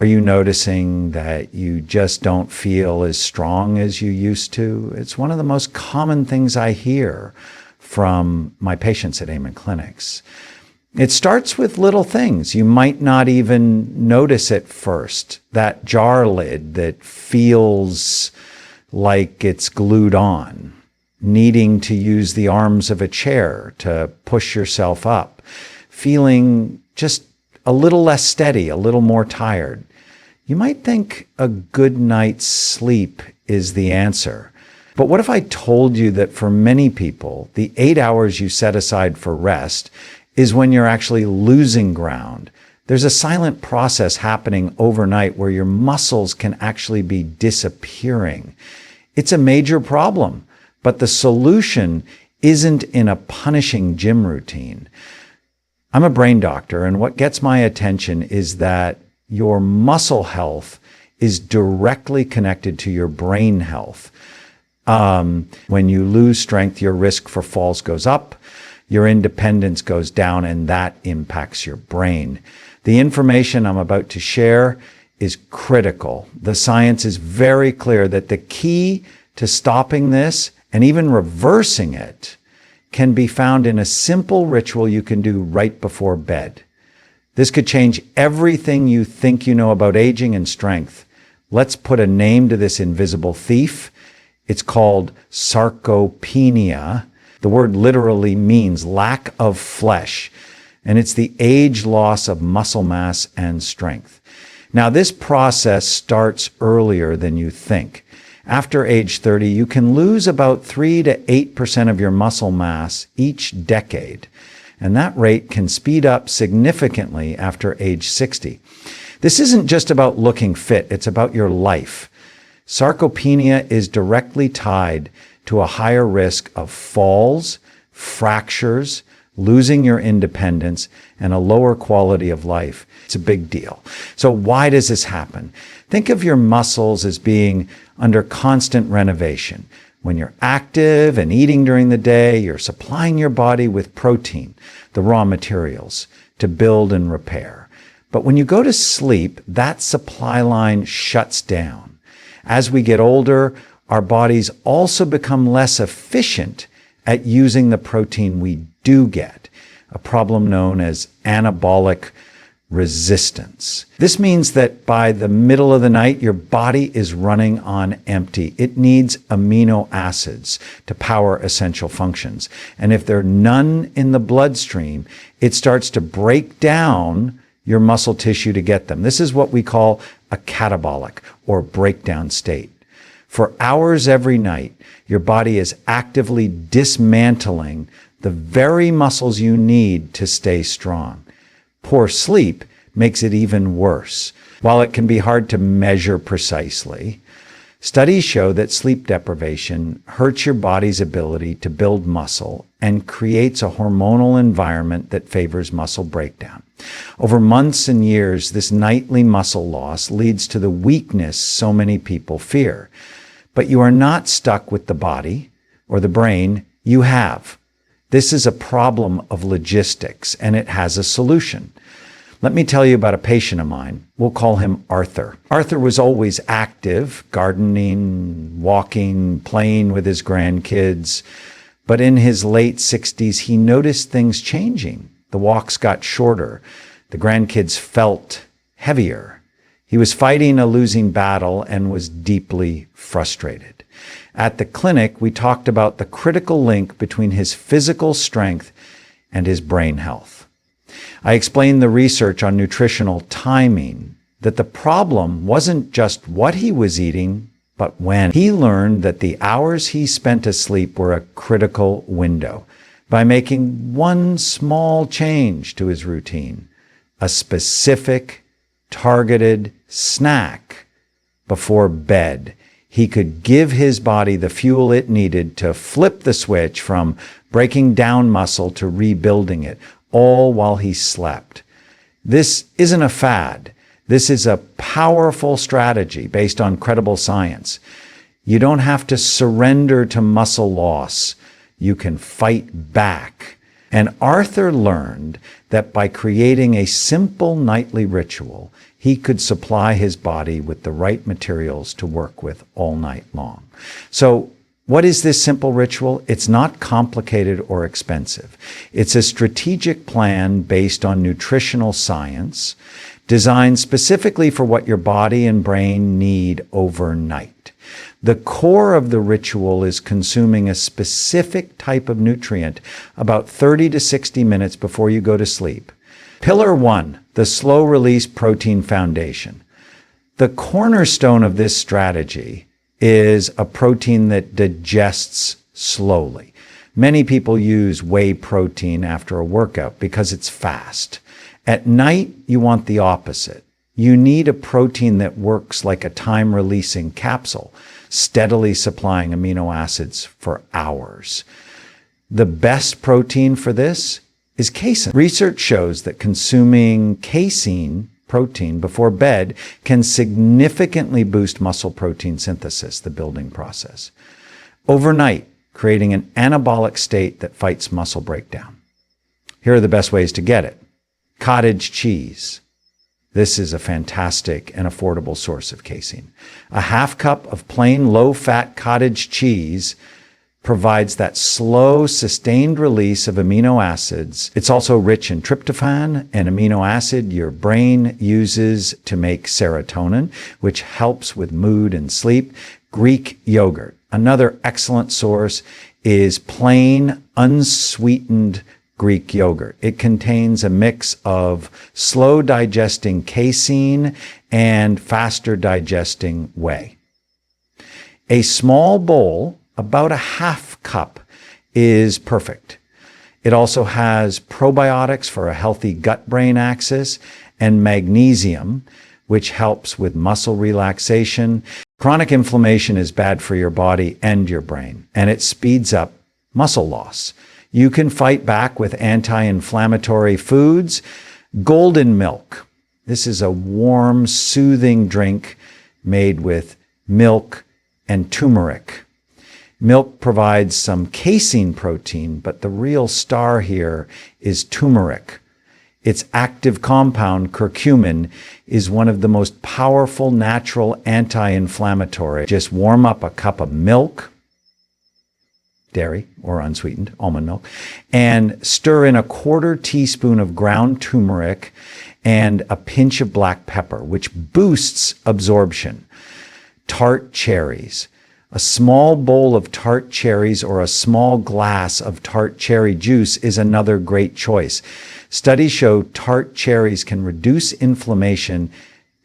Are you noticing that you just don't feel as strong as you used to? It's one of the most common things I hear from my patients at Amen Clinics. It starts with little things. You might not even notice at first. That jar lid that feels like it's glued on, needing to use the arms of a chair to push yourself up, feeling just a little less steady, a little more tired. You might think a good night's sleep is the answer. But what if I told you that for many people, the 8 hours you set aside for rest is when you're actually losing ground? There's a silent process happening overnight where your muscles can actually be disappearing. It's a major problem, but the solution isn't in a punishing gym routine. I'm a brain doctor, and what gets my attention is that your muscle health is directly connected to your brain health. When you lose strength, your risk for falls goes up, your independence goes down, and that impacts your brain. The information I'm about to share is critical. The science is very clear that the key to stopping this and even reversing it can be found in a simple ritual you can do right before bed. This could change everything you think you know about aging and strength. Let's put a name to this invisible thief. It's called sarcopenia. The word literally means lack of flesh, and it's the age loss of muscle mass and strength. Now, this process starts earlier than you think. After age 30, you can lose about 3 to 8% of your muscle mass each decade. And that rate can speed up significantly after age 60. This isn't just about looking fit, it's about your life. Sarcopenia is directly tied to a higher risk of falls, fractures, losing your independence, and a lower quality of life. It's a big deal. So why does this happen? Think of your muscles as being under constant renovation. When you're active and eating during the day, you're supplying your body with protein, the raw materials, to build and repair. But when you go to sleep, that supply line shuts down. As we get older, our bodies also become less efficient at using the protein we do get, a problem known as anabolic resistance. This means that by the middle of the night, your body is running on empty. It needs amino acids to power essential functions. And if there are none in the bloodstream, it starts to break down your muscle tissue to get them. This is what we call a catabolic or breakdown state. For hours every night, your body is actively dismantling the very muscles you need to stay strong. Poor sleep makes it even worse. While it can be hard to measure precisely, studies show that sleep deprivation hurts your body's ability to build muscle and creates a hormonal environment that favors muscle breakdown. Over months and years, this nightly muscle loss leads to the weakness so many people fear. But you are not stuck with the body or the brain. You have. This is a problem of logistics, and it has a solution. Let me tell you about a patient of mine. We'll call him Arthur. Arthur was always active, gardening, walking, playing with his grandkids. But in his late 60s, he noticed things changing. The walks got shorter. The grandkids felt heavier. He was fighting a losing battle and was deeply frustrated. At the clinic, we talked about the critical link between his physical strength and his brain health. I explained the research on nutritional timing, that the problem wasn't just what he was eating, but when. He learned that the hours he spent asleep were a critical window. By making one small change to his routine, a specific, targeted snack before bed, he could give his body the fuel it needed to flip the switch from breaking down muscle to rebuilding it, all while he slept. This isn't a fad. This is a powerful strategy based on credible science. You don't have to surrender to muscle loss. You can fight back. And Arthur learned that by creating a simple nightly ritual, he could supply his body with the right materials to work with all night long. So what is this simple ritual? It's not complicated or expensive. It's a strategic plan based on nutritional science, designed specifically for what your body and brain need overnight. The core of the ritual is consuming a specific type of nutrient about 30 to 60 minutes before you go to sleep. Pillar 1, the slow-release protein foundation. The cornerstone of this strategy is a protein that digests slowly. Many people use whey protein after a workout because it's fast. At night, you want the opposite. You need a protein that works like a time-releasing capsule, steadily supplying amino acids for hours. The best protein for this is casein. Research shows that consuming casein protein before bed can significantly boost muscle protein synthesis, the building process, overnight, creating an anabolic state that fights muscle breakdown. Here are the best ways to get it. Cottage cheese. This is a fantastic and affordable source of casein. A half cup of plain low-fat cottage cheese provides that slow, sustained release of amino acids. It's also rich in tryptophan, an amino acid your brain uses to make serotonin, which helps with mood and sleep. Greek yogurt. Another excellent source is plain, unsweetened Greek yogurt. It contains a mix of slow digesting casein and faster digesting whey. A small bowl, about a half cup, is perfect. It also has probiotics for a healthy gut-brain axis and magnesium, which helps with muscle relaxation. Chronic inflammation is bad for your body and your brain, and it speeds up muscle loss. You can fight back with anti-inflammatory foods. Golden milk. This is a warm, soothing drink made with milk and turmeric. Milk provides some casein protein, but the real star here is turmeric. Its active compound, curcumin, is one of the most powerful natural anti-inflammatory. Just warm up a cup of milk, dairy or unsweetened almond milk, and stir in a quarter teaspoon of ground turmeric and a pinch of black pepper, which boosts absorption. Tart cherries. A small bowl of tart cherries or a small glass of tart cherry juice is another great choice. Studies show tart cherries can reduce inflammation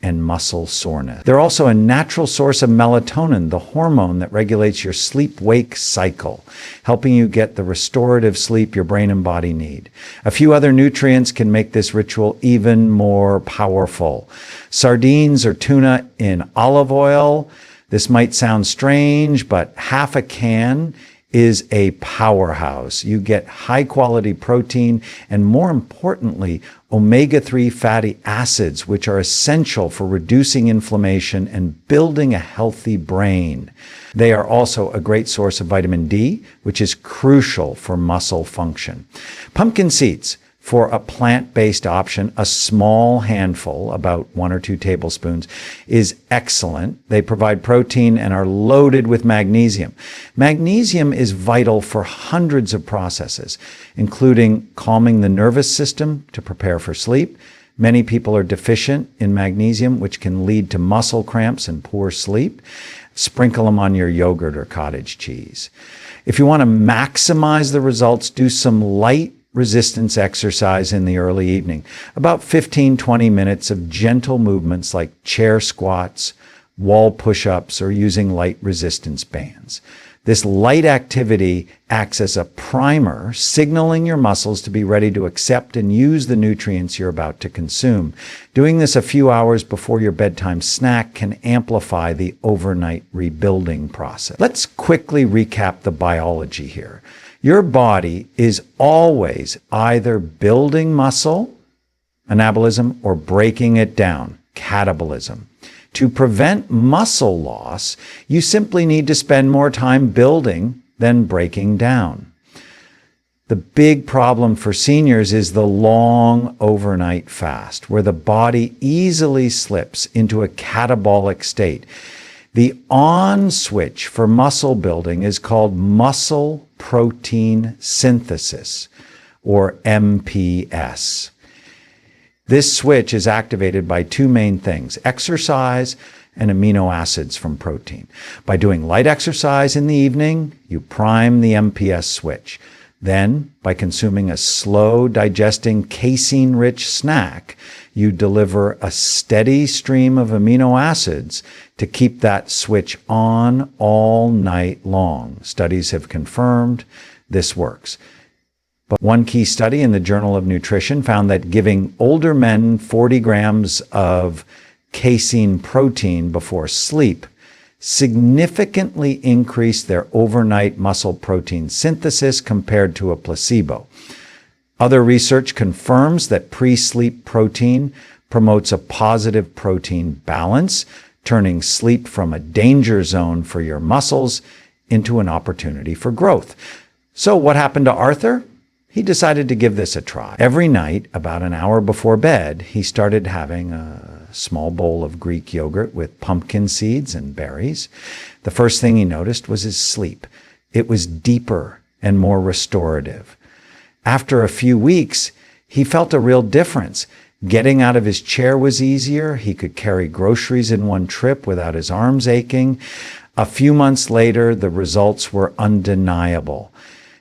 and muscle soreness. They're also a natural source of melatonin, the hormone that regulates your sleep-wake cycle, helping you get the restorative sleep your brain and body need. A few other nutrients can make this ritual even more powerful. Sardines or tuna in olive oil. This might sound strange, but half a can is a powerhouse. You get high-quality protein and, more importantly, omega-3 fatty acids, which are essential for reducing inflammation and building a healthy brain. They are also a great source of vitamin D, which is crucial for muscle function. Pumpkin seeds. For a plant-based option, a small handful, about 1 or 2 tablespoons, is excellent. They provide protein and are loaded with magnesium. Magnesium is vital for hundreds of processes, including calming the nervous system to prepare for sleep. Many people are deficient in magnesium, which can lead to muscle cramps and poor sleep. Sprinkle them on your yogurt or cottage cheese. If you want to maximize the results, do some light resistance exercise in the early evening. About 15-20 minutes of gentle movements like chair squats, wall push-ups, or using light resistance bands. This light activity acts as a primer, signaling your muscles to be ready to accept and use the nutrients you're about to consume. Doing this a few hours before your bedtime snack can amplify the overnight rebuilding process. Let's quickly recap the biology here. Your body is always either building muscle, anabolism, or breaking it down, catabolism. To prevent muscle loss, you simply need to spend more time building than breaking down. The big problem for seniors is the long overnight fast, where the body easily slips into a catabolic state. The on switch for muscle building is called muscle protein synthesis, or MPS. This switch is activated by two main things: exercise and amino acids from protein. By doing light exercise in the evening, you prime the MPS switch. Then, by consuming a slow digesting casein-rich snack, you deliver a steady stream of amino acids to keep that switch on all night long. Studies have confirmed this works. But one key study in the Journal of Nutrition found that giving older men 40 grams of casein protein before sleep significantly increased their overnight muscle protein synthesis compared to a placebo. Other research confirms that pre-sleep protein promotes a positive protein balance, turning sleep from a danger zone for your muscles into an opportunity for growth. So what happened to Arthur? He decided to give this a try. Every night, about an hour before bed, he started having a small bowl of Greek yogurt with pumpkin seeds and berries. The first thing he noticed was his sleep. It was deeper and more restorative. After a few weeks, he felt a real difference. Getting out of his chair was easier. He could carry groceries in one trip without his arms aching. A few months later, the results were undeniable.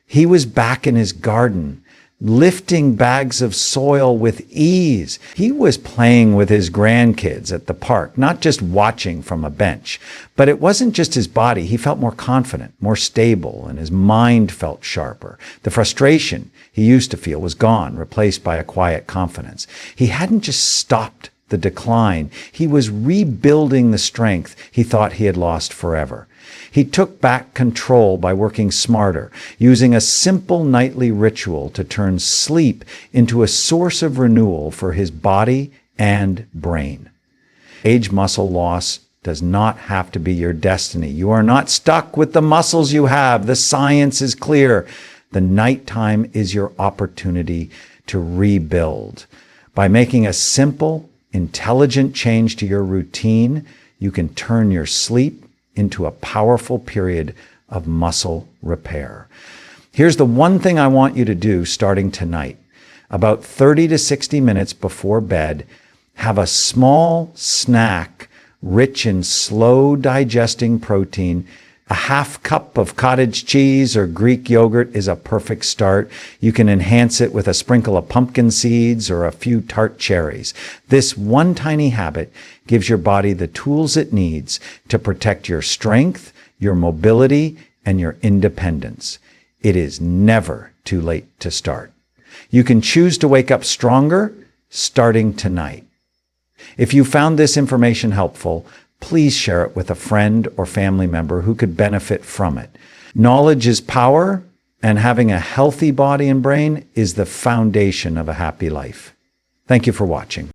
He was back in his garden, lifting bags of soil with ease. He was playing with his grandkids at the park, not just watching from a bench. But it wasn't just his body. He felt more confident, more stable, and his mind felt sharper. The frustration he used to feel was gone, replaced by a quiet confidence. He hadn't just stopped the decline. He was rebuilding the strength he thought he had lost forever. He took back control by working smarter, using a simple nightly ritual to turn sleep into a source of renewal for his body and brain. Age muscle loss does not have to be your destiny. You are not stuck with the muscles you have. The science is clear. The nighttime is your opportunity to rebuild. By making a simple, intelligent change to your routine, you can turn your sleep into a powerful period of muscle repair. Here's the one thing I want you to do starting tonight. About 30 to 60 minutes before bed, have a small snack rich in slow digesting protein. A half cup of cottage cheese or Greek yogurt is a perfect start. You can enhance it with a sprinkle of pumpkin seeds or a few tart cherries. This one tiny habit gives your body the tools it needs to protect your strength, your mobility, and your independence. It is never too late to start. You can choose to wake up stronger starting tonight. If you found this information helpful, please share it with a friend or family member who could benefit from it. Knowledge is power, and having a healthy body and brain is the foundation of a happy life. Thank you for watching.